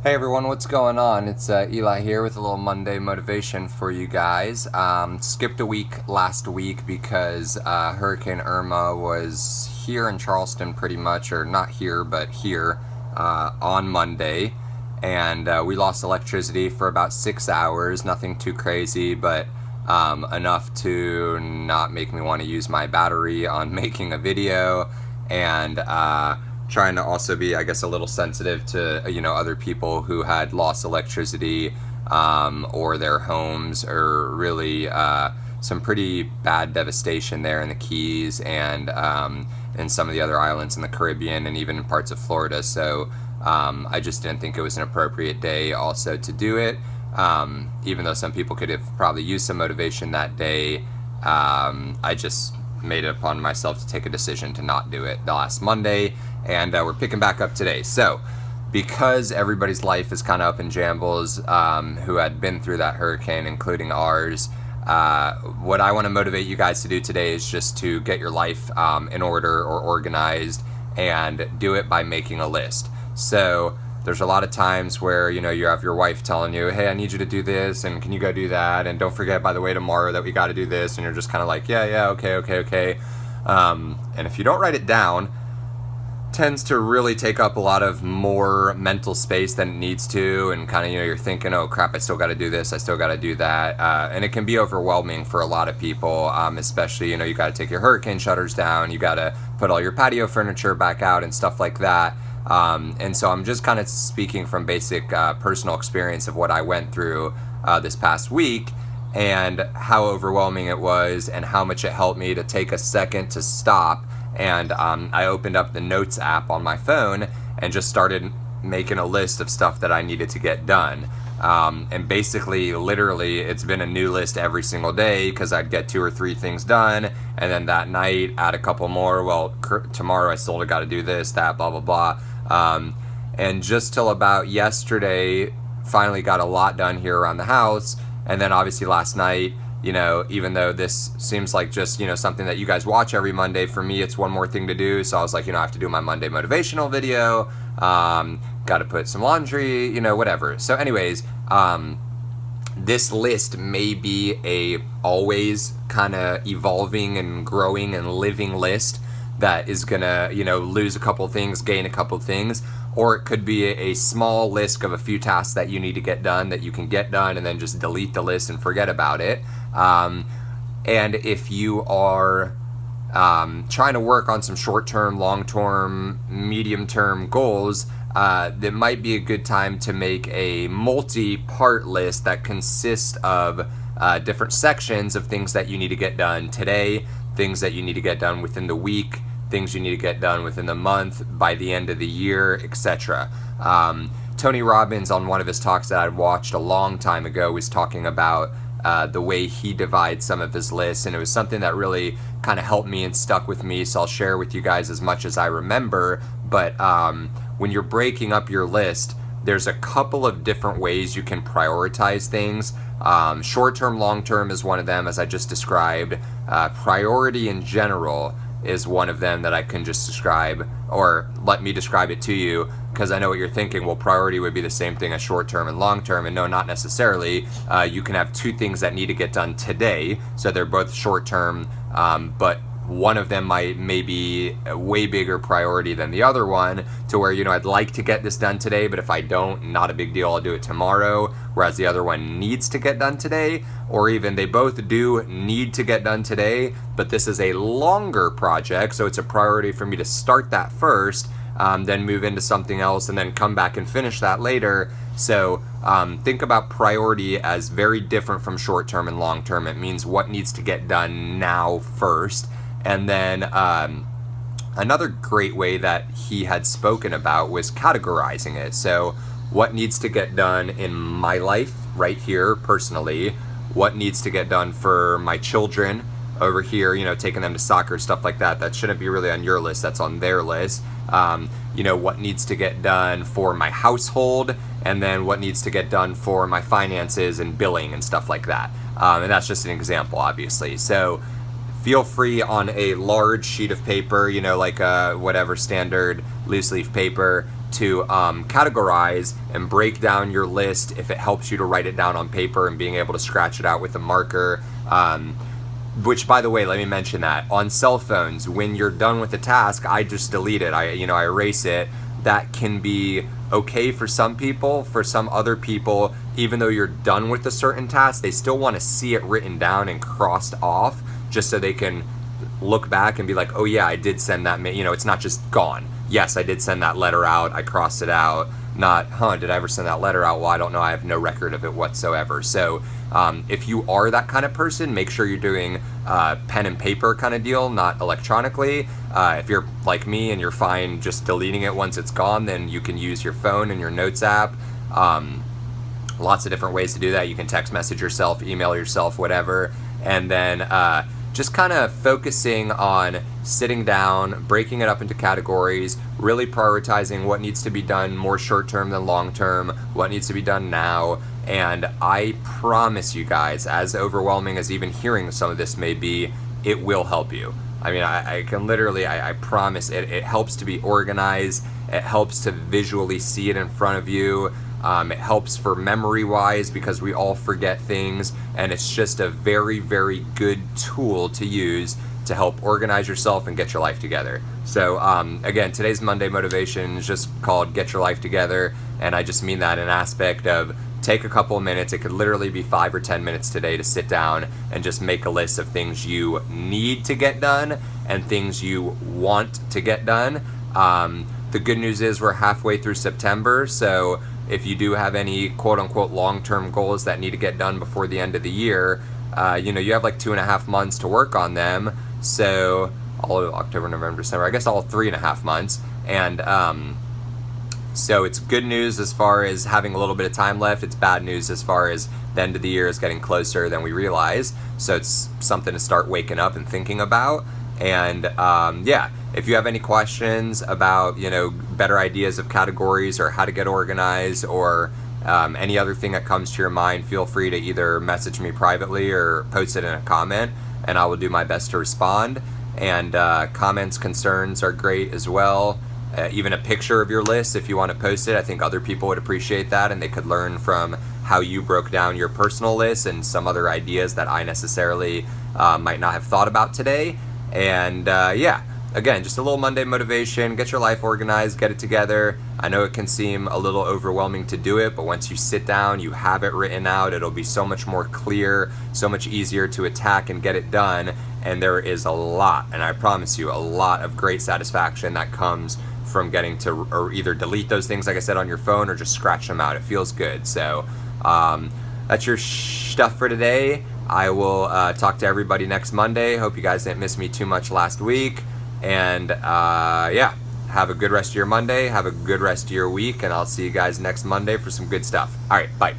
Hey everyone, what's going on? It's Eli here with a little Monday motivation for you guys. Skipped a week last week because Hurricane Irma was here in Charleston pretty much, or not here, but here on Monday. And we lost electricity for about 6 hours. Nothing too crazy, but enough to not make me want to use my battery on making a video. And trying to also be, I guess, a little sensitive to other people who had lost electricity or their homes, or really some pretty bad devastation there in the Keys and in some of the other islands in the Caribbean and even in parts of Florida. So I just didn't think it was an appropriate day also to do it. Even though some people could have probably used some motivation that day, I just made it upon myself to take a decision to not do it the last Monday, and we're picking back up today. So, because everybody's life is kind of up in shambles, who had been through that hurricane, including ours, what I want to motivate you guys to do today is just to get your life in order or organized, and do it by making a list. So, there's a lot of times where you have your wife telling you, hey, I need you to do this, and can you go do that, and don't forget, by the way, tomorrow that we got to do this, and you're just kind of like, yeah, okay. And if you don't write it down, tends to really take up a lot of more mental space than it needs to, and kind of you're thinking, oh crap, I still got to do this, I still got to do that, and it can be overwhelming for a lot of people, especially you got to take your hurricane shutters down, you got to put all your patio furniture back out and stuff like that. And so I'm just kind of speaking from basic personal experience of what I went through this past week, and how overwhelming it was, and how much it helped me to take a second to stop. And I opened up the Notes app on my phone and just started making a list of stuff that I needed to get done. And basically, literally, it's been a new list every single day, because I'd get 2 or 3 things done, and then that night add a couple more. Well, tomorrow I still got to do this, that, blah, blah, blah. And just till about yesterday, finally got a lot done here around the house. And then obviously last night, even though this seems like just, something that you guys watch every Monday, for me, it's one more thing to do. So I was like, I have to do my Monday motivational video, got to put some laundry, whatever. So anyways, this list may be a always kind of evolving and growing and living list that is gonna, lose a couple things, gain a couple things, or it could be a small list of a few tasks that you need to get done that you can get done and then just delete the list and forget about it. And if you are trying to work on some short-term, long-term, medium-term goals, that might be a good time to make a multi-part list that consists of different sections of things that you need to get done today, things that you need to get done within the week, things you need to get done within the month, by the end of the year, etc. Tony Robbins, on one of his talks that I watched a long time ago, was talking about the way he divides some of his lists, and it was something that really kind of helped me and stuck with me, so I'll share with you guys as much as I remember. But when you're breaking up your list, there's a couple of different ways you can prioritize things. Short-term, long-term is one of them, as I just described. Priority in general is one of them that I can just describe, or let me describe it to you, because I know what you're thinking. Well, priority would be the same thing as short-term and long-term, and no, not necessarily. You can have 2 things that need to get done today, so they're both short-term, but one of them may be a way bigger priority than the other one, to where, I'd like to get this done today, but if I don't, not a big deal, I'll do it tomorrow, whereas the other one needs to get done today, or even they both do need to get done today, but this is a longer project, so it's a priority for me to start that first, then move into something else, and then come back and finish that later. So think about priority as very different from short-term and long-term. It means what needs to get done now first. And then another great way that he had spoken about was categorizing it. So what needs to get done in my life right here personally, what needs to get done for my children over here, taking them to soccer, stuff like that. That shouldn't be really on your list, that's on their list. What needs to get done for my household, and then what needs to get done for my finances and billing and stuff like that. And that's just an example, obviously. So feel free on a large sheet of paper, like whatever standard loose leaf paper, to categorize and break down your list if it helps you to write it down on paper and being able to scratch it out with a marker. Which, by the way, let me mention that on cell phones, when you're done with the task, I just delete it. I erase it. That can be okay for some people. For some other people, even though you're done with a certain task, they still want to see it written down and crossed off, just so they can look back and be like, oh yeah, I did send that. It's not just gone. Yes, I did send that letter out. I crossed it out. Not, did I ever send that letter out? Well, I don't know. I have no record of it whatsoever. So if you are that kind of person, make sure you're doing pen and paper kind of deal, not electronically. If you're like me and you're fine just deleting it once it's gone, then you can use your phone and your notes app. Lots of different ways to do that. You can text message yourself, email yourself, whatever. And then just kind of focusing on sitting down, breaking it up into categories, really prioritizing what needs to be done more short-term than long-term, what needs to be done now. And I promise you guys, as overwhelming as even hearing some of this may be, it will help you. I mean, I can literally, I promise it helps to be organized. It helps to visually see it in front of you. It helps for memory-wise because we all forget things, and it's just a very, very good tool to use to help organize yourself and get your life together. So again, today's Monday motivation is just called Get Your Life Together, and I just mean that in an aspect of take a couple of minutes. It could literally be 5 or 10 minutes today to sit down and just make a list of things you need to get done and things you want to get done. The good news is we're halfway through September, so if you do have any quote-unquote long-term goals that need to get done before the end of the year, you have like 2.5 months to work on them. So all of October, November, December, I guess all 3.5 months. And so it's good news as far as having a little bit of time left. It's bad news as far as the end of the year is getting closer than we realize. So it's something to start waking up and thinking about. And if you have any questions about, better ideas of categories or how to get organized or any other thing that comes to your mind, feel free to either message me privately or post it in a comment, and I will do my best to respond. And comments, concerns are great as well. Even a picture of your list if you want to post it. I think other people would appreciate that, and they could learn from how you broke down your personal list and some other ideas that I necessarily might not have thought about today. And again, just a little Monday motivation. Get your life organized, get it together. I know it can seem a little overwhelming to do it, but once you sit down, you have it written out, it'll be so much more clear, so much easier to attack and get it done. And there is a lot, and I promise you, a lot of great satisfaction that comes from getting to or either delete those things, like I said, on your phone or just scratch them out. It feels good. So that's your stuff for today. I will talk to everybody next Monday. Hope you guys didn't miss me too much last week. And have a good rest of your Monday. Have a good rest of your week. And I'll see you guys next Monday for some good stuff. All right, bye.